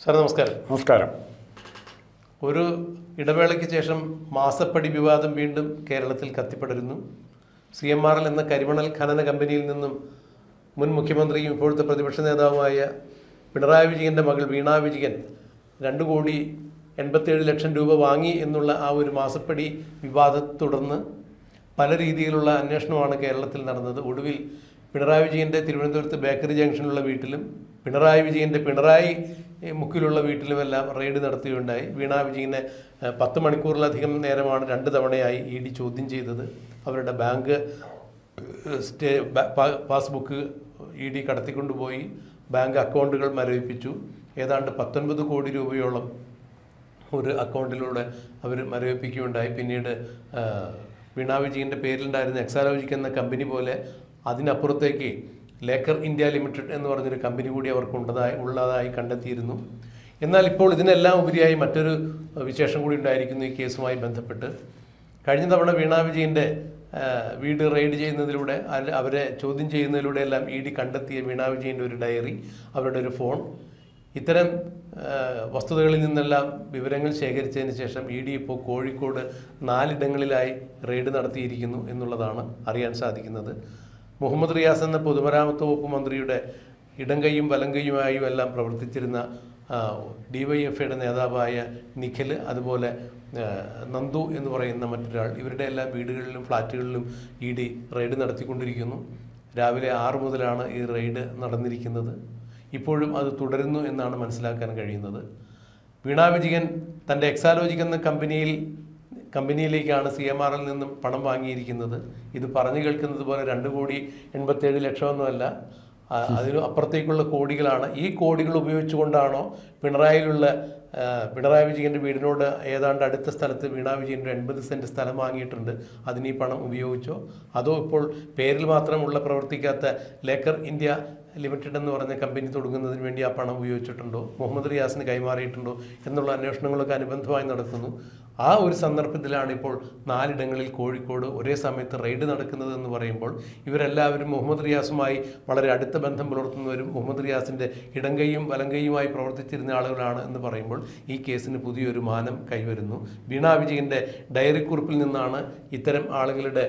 Sir നമസ്കാരം. നമസ്കാരം. ഒരു ഇടവേളയ്ക്ക് ശേഷം മാസപ്പടി വിവാദം വീണ്ടും കേരളത്തിൽ കത്തിപ്പടരുന്നു. CMRL എന്ന കരിമണൽ ഖനന കമ്പനിയിൽ നിന്നും മുൻ മുഖ്യമന്ത്രിയും ഇപ്പോഴത്തെ പ്രതിപക്ഷ നേതാവുമായ പിണറായി വിജയൻ്റെ മകൾ വീണ വിജയൻ 2,87,00,000 രൂപ വാങ്ങി എന്നുള്ള ആ ഒരു മാസപ്പടി വിവാദത്തെ തുടർന്ന് പല രീതിയിലുള്ള അന്വേഷണമാണ് കേരളത്തിൽ നടന്നത്. ഒടുവിൽ പിണറായി വിജയൻ്റെ തിരുവനന്തപുരത്ത് ബേക്കറി ജംഗ്ഷനിലുള്ള വീട്ടിലും പിണറായി വിജയൻ്റെ പിണറായി മുക്കിലുള്ള വീട്ടിലുമെല്ലാം റെയ്ഡ് നടത്തുകയുണ്ടായി. വീണ വിജയനെ 10 മണിക്കൂറിലധികം നേരമാണ് 2 തവണയായി ED ചോദ്യം ചെയ്തത്. അവരുടെ ബാങ്ക് പാസ്ബുക്ക് ED കടത്തിക്കൊണ്ടുപോയി ബാങ്ക് അക്കൗണ്ടുകൾ മരവിപ്പിച്ചു. ഏതാണ്ട് 19 കോടി രൂപയോളം ഒരു അക്കൗണ്ടിലൂടെ അവർ മരവിപ്പിക്കുകയുണ്ടായി. പിന്നീട് വീണ വിജയൻ്റെ പേരിലുണ്ടായിരുന്ന എക്സാലോജിക് എന്ന കമ്പനി പോലെ അതിനപ്പുറത്തേക്ക് ലേക്കർ ഇന്ത്യ ലിമിറ്റഡ് എന്ന് പറഞ്ഞൊരു കമ്പനി കൂടി അവർക്ക് ഉള്ളതായി കണ്ടെത്തിയിരുന്നു. എന്നാൽ ഇപ്പോൾ ഇതിനെല്ലാം ഉപരിയായി മറ്റൊരു വിശേഷം കൂടി ഉണ്ടായിരിക്കുന്നു ഈ കേസുമായി ബന്ധപ്പെട്ട്. കഴിഞ്ഞ തവണ വീണ വിജയൻ്റെ വീട് റെയ്ഡ് ചെയ്യുന്നതിലൂടെ അവരെ ചോദ്യം ചെയ്യുന്നതിലൂടെ എല്ലാം ED കണ്ടെത്തിയ വീണ വിജയൻ്റെ ഒരു ഡയറി, അവരുടെ ഒരു ഫോൺ, ഇത്തരം വസ്തുതകളിൽ നിന്നെല്ലാം വിവരങ്ങൾ ശേഖരിച്ചതിന് ശേഷം ED ഇപ്പോൾ കോഴിക്കോട് 4 ഇടങ്ങളിലായി റെയ്ഡ് നടത്തിയിരിക്കുന്നു എന്നുള്ളതാണ് അറിയാൻ സാധിക്കുന്നത്. മുഹമ്മദ് റിയാസ് എന്ന പൊതുമരാമത്ത് വകുപ്പ് മന്ത്രിയുടെ ഇടം കൈയും വലം കൈയുമായും എല്ലാം പ്രവർത്തിച്ചിരുന്ന DYFIയുടെ നേതാവായ നിഖിൽ, അതുപോലെ നന്ദു എന്ന് പറയുന്ന മറ്റൊരാൾ, ഇവരുടെ എല്ലാ വീടുകളിലും ഫ്ലാറ്റുകളിലും ED റെയ്ഡ് നടത്തിക്കൊണ്ടിരിക്കുന്നു. രാവിലെ 6 മുതലാണ് ഈ റെയ്ഡ് നടന്നിരിക്കുന്നത്. ഇപ്പോഴും അത് തുടരുന്നു എന്നാണ് മനസ്സിലാക്കാൻ കഴിയുന്നത്. വീണ വിജയൻ തൻ്റെ എക്സാലോജിക് എന്ന കമ്പനിയിലേക്കാണ് CMRL നിന്നും പണം വാങ്ങിയിരിക്കുന്നത്. ഇത് പറഞ്ഞു കേൾക്കുന്നത് പോലെ 2,87,00,000 ഒന്നുമല്ല, അതിന് അപ്പുറത്തേക്കുള്ള കോടികളാണ്. ഈ കോടികൾ ഉപയോഗിച്ചുകൊണ്ടാണോ പിണറായി വിജയൻ്റെ വീടിനോട് ഏതാണ്ട് അടുത്ത സ്ഥലത്ത് വീണ വിജയൻ്റെ 80 സെൻറ്റ് സ്ഥലം വാങ്ങിയിട്ടുണ്ട്, അതിന് ഈ പണം ഉപയോഗിച്ചോ, അതോ ഇപ്പോൾ പേരിൽ മാത്രമുള്ള പ്രവർത്തിക്കാത്ത ലേക്കർ ഇന്ത്യ ലിമിറ്റഡ് എന്ന് പറഞ്ഞ കമ്പനി തുടങ്ങുന്നതിന് വേണ്ടി ആ പണം ഉപയോഗിച്ചിട്ടുണ്ടോ, മുഹമ്മദ് റിയാസിന് കൈമാറിയിട്ടുണ്ടോ എന്നുള്ള അന്വേഷണങ്ങളൊക്കെ അനുബന്ധമായി നടക്കുന്നു. ആ ഒരു സന്ദർഭത്തിലാണ് ഇപ്പോൾ 4 ഇടങ്ങളിൽ കോഴിക്കോട് ഒരേ സമയത്ത് റെയ്ഡ് നടക്കുന്നത് എന്ന് പറയുമ്പോൾ ഇവരെല്ലാവരും മുഹമ്മദ് റിയാസുമായി വളരെ അടുത്ത ബന്ധം പുലർത്തുന്നവരും മുഹമ്മദ് റിയാസിൻ്റെ ഇടം കൈയും വലം കൈയുമായി പ്രവർത്തിച്ചിരുന്ന ആളുകളാണ് എന്ന് പറയുമ്പോൾ ഈ കേസിന് പുതിയൊരു മാനം കൈവരുന്നു. വീണ വിജയൻ്റെ ഡയറിക്കുറിപ്പിൽ നിന്നാണ് ഇത്തരം ആളുകളുടെ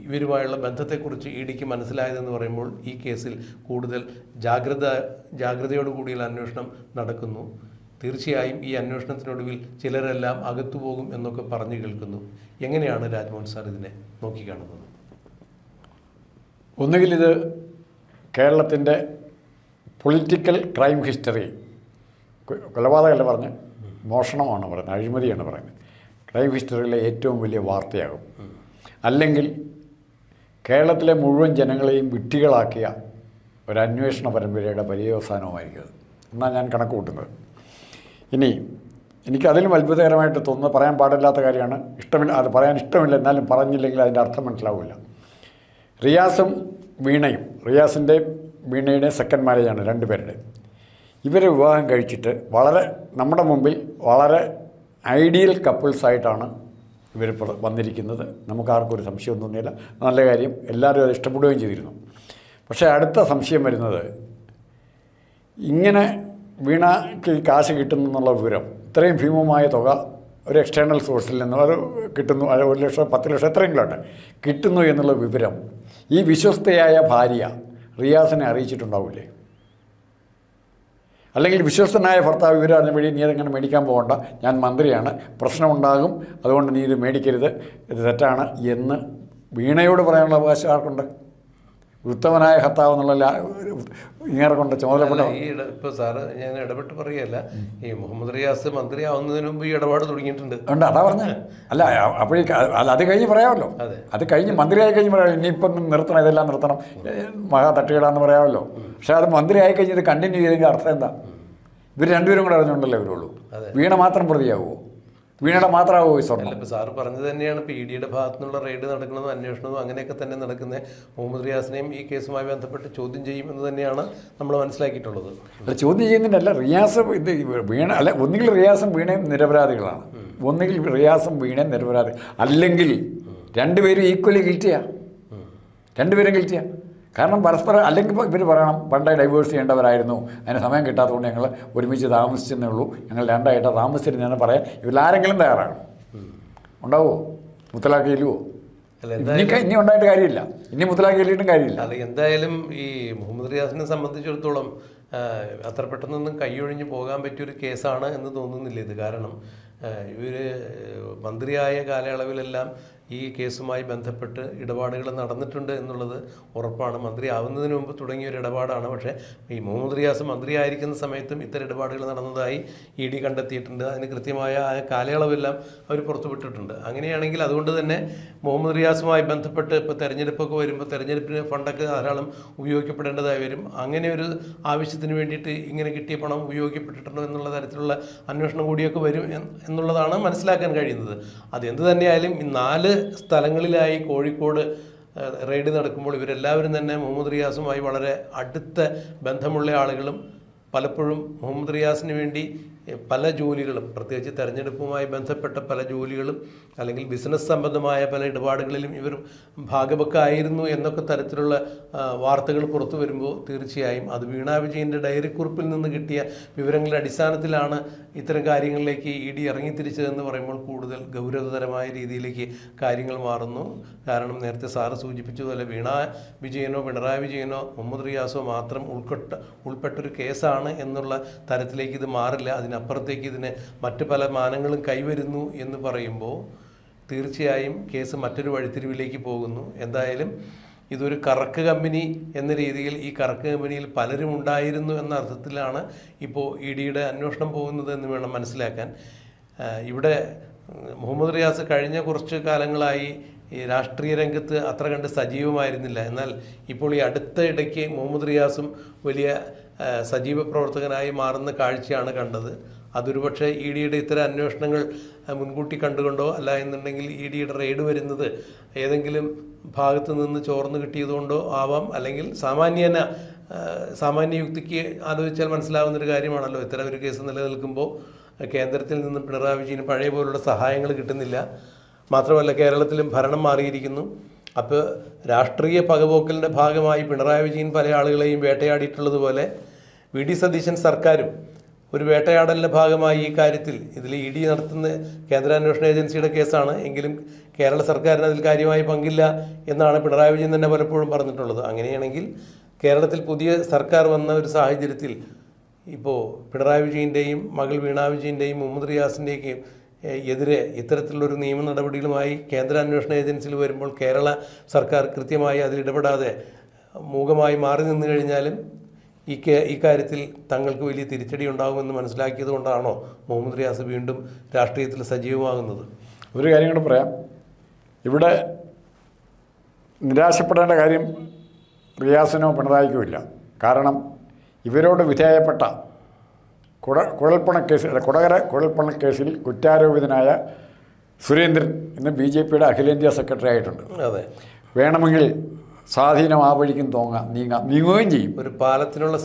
ഇവരുമായുള്ള ബന്ധത്തെക്കുറിച്ച് EDക്ക് മനസ്സിലായതെന്ന് പറയുമ്പോൾ ഈ കേസിൽ കൂടുതൽ ജാഗ്രതയോടുകൂടിയുള്ള അന്വേഷണം നടക്കുന്നു. തീർച്ചയായും ഈ അന്വേഷണത്തിനൊടുവിൽ ചിലരെല്ലാം അകത്തുപോകും എന്നൊക്കെ പറഞ്ഞു കേൾക്കുന്നു. എങ്ങനെയാണ് രാജ്മോഹൻ സാർ ഇതിനെ നോക്കിക്കാണുന്നത്? ഒന്നുകിൽ ഇത് കേരളത്തിൻ്റെ പൊളിറ്റിക്കൽ ക്രൈം ഹിസ്റ്ററി, കൊലപാതകമല്ല പറഞ്ഞ് മോഷണമാണ് പറയുന്നത്, അഴിമതിയാണ് പറയുന്നത്, ക്രൈം ഹിസ്റ്ററിയിലെ ഏറ്റവും വലിയ വാർത്തയാകും. അല്ലെങ്കിൽ കേരളത്തിലെ മുഴുവൻ ജനങ്ങളെയും വിഡ്ഢികളാക്കിയ ഒരു അന്വേഷണ പരമ്പരയുടെ പര്യവസാനവുമായിരിക്കും എന്നാണ് ഞാൻ കണക്ക് കൂട്ടുന്നത്. ഇനി എനിക്കതിലും അത്ഭുതകരമായിട്ട് തോന്നുന്നത്, പറയാൻ പാടില്ലാത്ത കാര്യമാണ്, അത് പറയാൻ ഇഷ്ടമില്ല, എന്നാലും പറഞ്ഞില്ലെങ്കിൽ അതിൻ്റെ അർത്ഥം മനസ്സിലാവില്ല. റിയാസും വീണയും, വീണയുടെ സെക്കൻഡ് മാരേജാണ് 2 പേരുടെ. ഇവരെ വിവാഹം കഴിച്ചിട്ട് നമ്മുടെ മുമ്പിൽ വളരെ ഐഡിയൽ കപ്പിൾസായിട്ടാണ് ഇവർ വന്നിരിക്കുന്നത്. നമുക്കാർക്കും ഒരു സംശയം തോന്നിയില്ല. നല്ല കാര്യം, എല്ലാവരും അത് ഇഷ്ടപ്പെടുകയും ചെയ്തിരുന്നു. പക്ഷേ അടുത്ത സംശയം വരുന്നത്, ഇങ്ങനെ വീണയ്ക്ക് കാശ് കിട്ടുന്നു എന്നുള്ള വിവരം, ഇത്രയും ഭീമമായ തുക ഒരു എക്സ്റ്റേണൽ സോഴ്സിൽ നിന്ന് അത് കിട്ടുന്നു, 1 ലക്ഷം 10 ലക്ഷം എത്രയെങ്കിലുണ്ട് കിട്ടുന്നു എന്നുള്ള വിവരം ഈ വിശ്വസ്തയായ ഭാര്യ റിയാസിനെ അറിയിച്ചിട്ടുണ്ടാവില്ലേ? അല്ലെങ്കിൽ വിശ്വസ്തനായ ഭർത്താവ് വിവരം അറിഞ്ഞ വഴി, നീ അതെങ്ങനെ മേടിക്കാൻ പോകണ്ട, ഞാൻ മന്ത്രിയാണ്, പ്രശ്നമുണ്ടാകും, അതുകൊണ്ട് നീ ഇത് മേടിക്കരുത്, ഇത് തെറ്റാണ് എന്ന് വീണയോട് പറയാനുള്ള അവകാശം ആർക്കുണ്ട്? ഉത്തമനായ ഭർത്താവ് എന്നുള്ള ഇങ്ങനെ കൊണ്ട് ചുമതലപ്പെട്ട ഇപ്പോൾ സാറ് ഞാൻ ഇടപെട്ട് പറയുകയല്ല, ഈ മുഹമ്മദ് റിയാസ് മന്ത്രിയാവുന്നതിന് മുമ്പ് ഈ ഇടപാട് തുടങ്ങിയിട്ടുണ്ട്. ഉണ്ട്, അതാ പറഞ്ഞ അല്ല. അത് കഴിഞ്ഞ് പറയാമല്ലോ, അത് കഴിഞ്ഞ് മന്ത്രിയായി കഴിഞ്ഞ് പറയാമല്ലോ, ഇനിയിപ്പം നിർത്തണം, ഇതെല്ലാം നിർത്തണം, മഹാ തട്ടുകേടാന്ന് പറയാമല്ലോ. പക്ഷേ അത് മന്ത്രി ആയി കഴിഞ്ഞ് ഇത് കണ്ടിന്യൂ ചെയ്തെങ്കിൽ അർത്ഥം എന്താ? ഇവർ 2 പേരും കൂടെ അറിഞ്ഞുകൊണ്ടല്ലേ ഇവരുള്ളൂ. വീണ മാത്രം പ്രതിയാവുമോ? വീണയുടെ മാത്രമാവോ ഈ സ്വർണ്ണം? ഇപ്പോൾ സാറ് പറഞ്ഞത് തന്നെയാണ്. ഇപ്പോൾ EDയുടെ ഭാഗത്തു നിന്നുള്ള റെയ്ഡ് നടക്കുന്നതും അന്വേഷണവും അങ്ങനെയൊക്കെ തന്നെ നടക്കുന്നത്. മുഹമ്മദ് റിയാസിനെയും ഈ കേസുമായി ബന്ധപ്പെട്ട് ചോദ്യം ചെയ്യും എന്ന് തന്നെയാണ് നമ്മൾ മനസ്സിലാക്കിയിട്ടുള്ളത്. ചോദ്യം ചെയ്യുന്നതിനല്ല, റിയാസ് വീണ അല്ല, ഒന്നുകിൽ റിയാസും വീണയും നിരപരാധികളാണ്, ഒന്നുകിൽ റിയാസും വീണയും നിരപരാധി, അല്ലെങ്കിൽ 2 പേരും ഈക്വലി ഗിൽറ്റിയാണ്. 2 പേരും ഗിൽറ്റിയാണ്. കാരണം പരസ്പരം അല്ലെങ്കിൽ ഇപ്പോൾ ഇവർ പറയണം പണ്ടേ ഡൈവേഴ്സ് ചെയ്യേണ്ടവരായിരുന്നു, അതിന് സമയം കിട്ടാത്തതുകൊണ്ട് ഞങ്ങൾ ഒരുമിച്ച് താമസിച്ചെന്നേ ഉള്ളൂ, ഞങ്ങൾ രണ്ടായിട്ടാണ് താമസിച്ചിരുന്നതെന്ന് പറയാൻ ഇവരാരെങ്കിലും തയ്യാറാണ്. ഉണ്ടാവുമോ? മുത്തലാഖ് ചെല്ലുമോ? ഇനി ഉണ്ടായിട്ട് കാര്യമില്ല, ഇനി മുത്തലാഖ് ചെല്ലിയിട്ടും കാര്യമില്ല. അല്ല, എന്തായാലും ഈ മുഹമ്മദ് റിയാസിനെ സംബന്ധിച്ചിടത്തോളം അത്ര പെട്ടെന്നൊന്നും കൈയൊഴിഞ്ഞ് പോകാൻ പറ്റിയൊരു കേസാണ് എന്ന് തോന്നുന്നില്ല ഇത്. കാരണം ഇവർ മന്ത്രിയായ കാലയളവിലെല്ലാം ഈ കേസുമായി ബന്ധപ്പെട്ട് ഇടപാടുകൾ നടന്നിട്ടുണ്ട് എന്നുള്ളത് ഉറപ്പാണ്. മന്ത്രി ആവുന്നതിന് മുമ്പ് തുടങ്ങിയൊരു ഇടപാടാണ്. പക്ഷേ ഈ മുഹമ്മദ് റിയാസ് മന്ത്രിയായിരിക്കുന്ന സമയത്തും ഇത്തരം ഇടപാടുകൾ നടന്നതായി ED കണ്ടെത്തിയിട്ടുണ്ട്. അതിന് കൃത്യമായ ആ കാലയളവെല്ലാം അവർ പുറത്തുവിട്ടിട്ടുണ്ട്. അങ്ങനെയാണെങ്കിൽ അതുകൊണ്ട് തന്നെ മുഹമ്മദ് റിയാസുമായി ബന്ധപ്പെട്ട് ഇപ്പോൾ തെരഞ്ഞെടുപ്പൊക്കെ വരുമ്പോൾ തെരഞ്ഞെടുപ്പിന് ഫണ്ടൊക്കെ ധാരാളം ഉപയോഗിക്കപ്പെടേണ്ടതായി വരും. അങ്ങനെ ഒരു ആവശ്യത്തിന് വേണ്ടിയിട്ട് ഇങ്ങനെ കിട്ടിയ പണം ഉപയോഗിക്കപ്പെട്ടിട്ടുണ്ടോ എന്നുള്ള തരത്തിലുള്ള അന്വേഷണം കൂടിയൊക്കെ വരും എന്നുള്ളതാണ് മനസ്സിലാക്കാൻ കഴിയുന്നത്. അതെന്ത് തന്നെയായാലും ഈ 4 സ്ഥലങ്ങളിലായി കോഴിക്കോട് റെയ്ഡ് നടക്കുമ്പോൾ ഇവരെല്ലാവരും തന്നെ മുഹമ്മദ് റിയാസുമായി വളരെ അടുത്ത ബന്ധമുള്ള ആളുകളും പലപ്പോഴും മുഹമ്മദ് റിയാസിന് വേണ്ടി പല ജോലികളും, പ്രത്യേകിച്ച് തെരഞ്ഞെടുപ്പുമായി ബന്ധപ്പെട്ട പല ജോലികളും അല്ലെങ്കിൽ ബിസിനസ് സംബന്ധമായ പല ഇടപാടുകളിലും ഇവർ ഭാഗവക്കായിരുന്നു എന്നൊക്കെ തരത്തിലുള്ള വാർത്തകൾ പുറത്തു വരുമ്പോൾ തീർച്ചയായും അത് വീണ വിജയൻ്റെ ഡയറി കുറിപ്പിൽ നിന്ന് കിട്ടിയ വിവരങ്ങളുടെ അടിസ്ഥാനത്തിലാണ് ഇത്തരം കാര്യങ്ങളിലേക്ക് ED ഇറങ്ങിത്തിരിച്ചതെന്ന് പറയുമ്പോൾ കൂടുതൽ ഗൗരവതരമായ രീതിയിലേക്ക് കാര്യങ്ങൾ മാറുന്നു. കാരണം നേരത്തെ സാറ് സൂചിപ്പിച്ചതുപോലെ വീണ വിജയനോ പിണറായി വിജയനോ മുഹമ്മദ് റിയാസോ മാത്രം ഉൾപ്പെട്ടൊരു കേസാണ് എന്നുള്ള തരത്തിലേക്ക് ഇത് മാറില്ല. അതിനപ്പുറത്തേക്ക് ഇതിന് മറ്റ് പല മാനങ്ങളും കൈവരുന്നു എന്ന് പറയുമ്പോൾ തീർച്ചയായും കേസ് മറ്റൊരു വഴിത്തിരിവിലേക്ക് പോകുന്നു. എന്തായാലും ഇതൊരു കറക്ക് കമ്പനി എന്ന രീതിയിൽ ഈ കറക്ക് കമ്പനിയിൽ പലരും ഉണ്ടായിരുന്നു എന്ന അർത്ഥത്തിലാണ് ഇപ്പോൾ EDയുടെ അന്വേഷണം പോകുന്നത് എന്ന് വേണം മനസ്സിലാക്കാൻ. ഇവിടെ മുഹമ്മദ് റിയാസ് കഴിഞ്ഞ കുറച്ച് കാലങ്ങളായി ഈ രാഷ്ട്രീയ രംഗത്ത് അത്ര കണ്ട് സജീവമായിരുന്നില്ല. എന്നാൽ ഇപ്പോൾ ഈ അടുത്ത ഇടയ്ക്ക് മുഹമ്മദ് റിയാസും വലിയ സജീവ പ്രവർത്തകനായി മാറുന്ന കാഴ്ചയാണ് കണ്ടത്. അതൊരു പക്ഷേ EDയുടെ ഇത്തരം അന്വേഷണങ്ങൾ മുൻകൂട്ടി കണ്ടുകൊണ്ടോ അല്ല എന്നുണ്ടെങ്കിൽ EDയുടെ റെയ്ഡ് വരുന്നത് ഏതെങ്കിലും ഭാഗത്ത് നിന്ന് ചോർന്ന് കിട്ടിയതുകൊണ്ടോ ആവാം. അല്ലെങ്കിൽ സാമാന്യ യുക്തിക്ക് ആലോചിച്ചാൽ മനസ്സിലാവുന്നൊരു കാര്യമാണല്ലോ, ഇത്തരം ഒരു കേസ് നിലനിൽക്കുമ്പോൾ കേന്ദ്രത്തിൽ നിന്നും പിണറായി വിജയന് പഴയ പോലുള്ള സഹായങ്ങൾ കിട്ടുന്നില്ല. മാത്രമല്ല കേരളത്തിലും ഭരണം മാറിയിരിക്കുന്നു. അപ്പോൾ രാഷ്ട്രീയ പകപോക്കലിൻ്റെ ഭാഗമായി പിണറായി വിജയൻ പല ആളുകളെയും വേട്ടയാടിയിട്ടുള്ളതുപോലെ VD സതീശൻ സർക്കാരും ഒരു വേട്ടയാടലിൻ്റെ ഭാഗമായി ഈ കാര്യത്തിൽ ഇതിൽ ED നടത്തുന്ന കേന്ദ്രാന്വേഷണ ഏജൻസിയുടെ കേസാണ് എങ്കിലും കേരള സർക്കാരിന് അതിൽ കാര്യമായി പങ്കില്ല എന്നാണ് പിണറായി വിജയൻ തന്നെ പലപ്പോഴും പറഞ്ഞിട്ടുള്ളത്. അങ്ങനെയാണെങ്കിൽ കേരളത്തിൽ പുതിയ സർക്കാർ വന്ന ഒരു സാഹചര്യത്തിൽ ഇപ്പോൾ പിണറായി വിജയൻ്റെയും മകൾ വീണ വിജയൻ്റെയും മുഹമ്മദ് റിയാസിൻ്റെയും എതിരെ ഇത്തരത്തിലുള്ളൊരു നിയമ നടപടികളുമായി കേന്ദ്രാന്വേഷണ ഏജൻസിയിൽ വരുമ്പോൾ കേരള സർക്കാർ കൃത്യമായി അതിലിടപെടാതെ മൂകമായി മാറി നിന്നു കഴിഞ്ഞാലും ഈ കാര്യത്തിൽ തങ്ങൾക്ക് വലിയ തിരിച്ചടി ഉണ്ടാകുമെന്ന് മനസ്സിലാക്കിയത് കൊണ്ടാണോ മുഹമ്മദ് റിയാസ് വീണ്ടും രാഷ്ട്രീയത്തിൽ സജീവമാകുന്നത്? ഒരു കാര്യം കൂടെ പറയാം. ഇവിടെ നിരാശപ്പെടേണ്ട കാര്യം റിയാസിനോ പിണറായിക്കോ ഇല്ല. കാരണം ഇവരോട് വിധേയപ്പെട്ട കൊടകര കുഴൽപ്പണക്കേസിൽ കുറ്റാരോപിതനായ സുരേന്ദ്രൻ ഇന്ന് BJPയുടെ അഖിലേന്ത്യാ സെക്രട്ടറി ആയിട്ടുണ്ട്. അതെ, വേണമെങ്കിൽ സ്വാധീനം ആ വഴിക്കും നീങ്ങുകയും ചെയ്യും. ഒരു പാലത്തിനുള്ള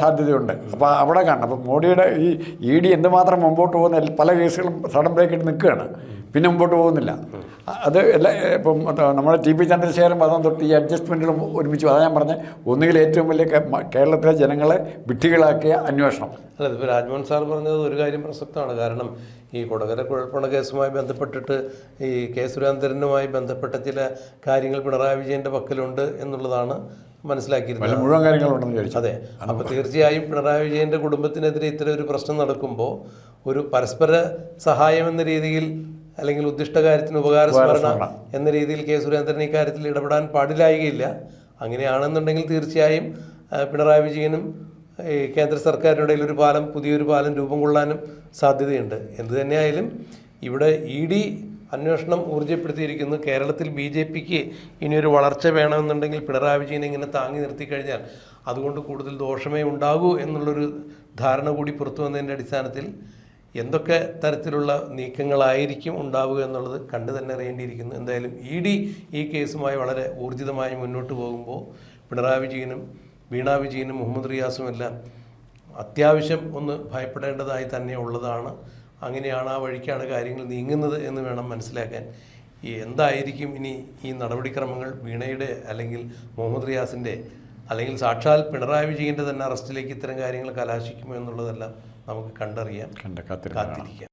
സാധ്യതയുണ്ട്. അപ്പോൾ അവിടെ കാണണം. അപ്പോൾ മോഡിയുടെ ഈ ED എന്തുമാത്രം മുമ്പോട്ട് പോകുന്ന പല കേസുകളും സഡൻ ബ്രേക്ക് ഇട്ട് നിൽക്കുകയാണ്, പിന്നെ മുമ്പോട്ട് പോകുന്നില്ല. അത് ഇപ്പം നമ്മുടെ TP ചന്ദ്രശേഖരൻ പദം തൊട്ട് ഈ അഡ്ജസ്റ്റ്മെൻറ്റുകളും ഒരുമിച്ച് അതാണ് ഞാൻ പറഞ്ഞത്. ഒന്നുകിൽ ഏറ്റവും വലിയ കേരളത്തിലെ ജനങ്ങളെ വിഡ്ഢികളാക്കിയ അന്വേഷണം. അല്ല, ഇപ്പോൾ രാജ്മോഹൻ സാർ പറഞ്ഞത് ഒരു കാര്യം പ്രസക്തമാണ്. കാരണം ഈ കൊടകര കുഴൽപ്പണ കേസുമായി ബന്ധപ്പെട്ടിട്ട് ഈ കെ സുരേന്ദ്രനുമായി ബന്ധപ്പെട്ട ചില കാര്യങ്ങൾ പിണറായി വിജയൻ്റെ പക്കലുണ്ട് എന്നുള്ളതാണ് മനസ്സിലാക്കിയിരുന്നത്. മുഴുവൻ കാര്യങ്ങളുണ്ടെന്ന് വിചാരിച്ചു. അതെ, അപ്പോൾ തീർച്ചയായും പിണറായി വിജയൻ്റെ കുടുംബത്തിനെതിരെ ഇത്തരം ഒരു പ്രശ്നം നടക്കുമ്പോൾ ഒരു പരസ്പര സഹായം എന്ന രീതിയിൽ അല്ലെങ്കിൽ ഉദ്ദിഷ്ടകാര്യത്തിന് ഉപകാരസ്മരണ എന്ന രീതിയിൽ കെ സുരേന്ദ്രൻ ഈ കാര്യത്തിൽ ഇടപെടാൻ പാടില്ലായികയില്ല. അങ്ങനെയാണെന്നുണ്ടെങ്കിൽ തീർച്ചയായും പിണറായി വിജയനും കേന്ദ്ര സർക്കാരിനിടയിൽ പുതിയൊരു പാലം രൂപം കൊള്ളാനും സാധ്യതയുണ്ട്. എന്തു തന്നെയായാലും ഇവിടെ ED അന്വേഷണം ഊർജ്ജപ്പെടുത്തിയിരിക്കുന്നു. കേരളത്തിൽ BJPക്ക് ഇനിയൊരു വളർച്ച വേണമെന്നുണ്ടെങ്കിൽ പിണറായി വിജയനെ ഇങ്ങനെ താങ്ങി നിർത്തിക്കഴിഞ്ഞാൽ അതുകൊണ്ട് കൂടുതൽ ദോഷമേ ഉണ്ടാകൂ എന്നുള്ളൊരു ധാരണ കൂടി പുറത്തു വന്നതിൻ്റെ അടിസ്ഥാനത്തിൽ എന്തൊക്കെ തരത്തിലുള്ള നീക്കങ്ങളായിരിക്കും ഉണ്ടാവുക എന്നുള്ളത് കണ്ടു തന്നെ അറിയേണ്ടിയിരിക്കുന്നു. എന്തായാലും ED ഈ കേസുമായി വളരെ ഊർജിതമായി മുന്നോട്ട് പോകുമ്പോൾ പിണറായി വിജയനും വീണ വിജയനും മുഹമ്മദ് റിയാസും എല്ലാം അത്യാവശ്യം ഒന്ന് ഭയപ്പെടേണ്ടതായി തന്നെ ഉള്ളതാണ്. അങ്ങനെയാണ്, ആ വഴിക്കാണ് കാര്യങ്ങൾ നീങ്ങുന്നത് എന്ന് വേണം മനസ്സിലാക്കാൻ. എന്തായിരിക്കും ഇനി ഈ നടപടിക്രമങ്ങൾ, വീണയുടെ അല്ലെങ്കിൽ മുഹമ്മദ് റിയാസിൻ്റെ അല്ലെങ്കിൽ സാക്ഷാൽ പിണറായി വിജയൻ്റെ തന്നെ അറസ്റ്റിലേക്ക് ഇത്തരം കാര്യങ്ങൾ കലാശിക്കുമോ എന്നുള്ളതെല്ലാം നമുക്ക് കണ്ടറിയാം, കാത്തിരിക്കാം.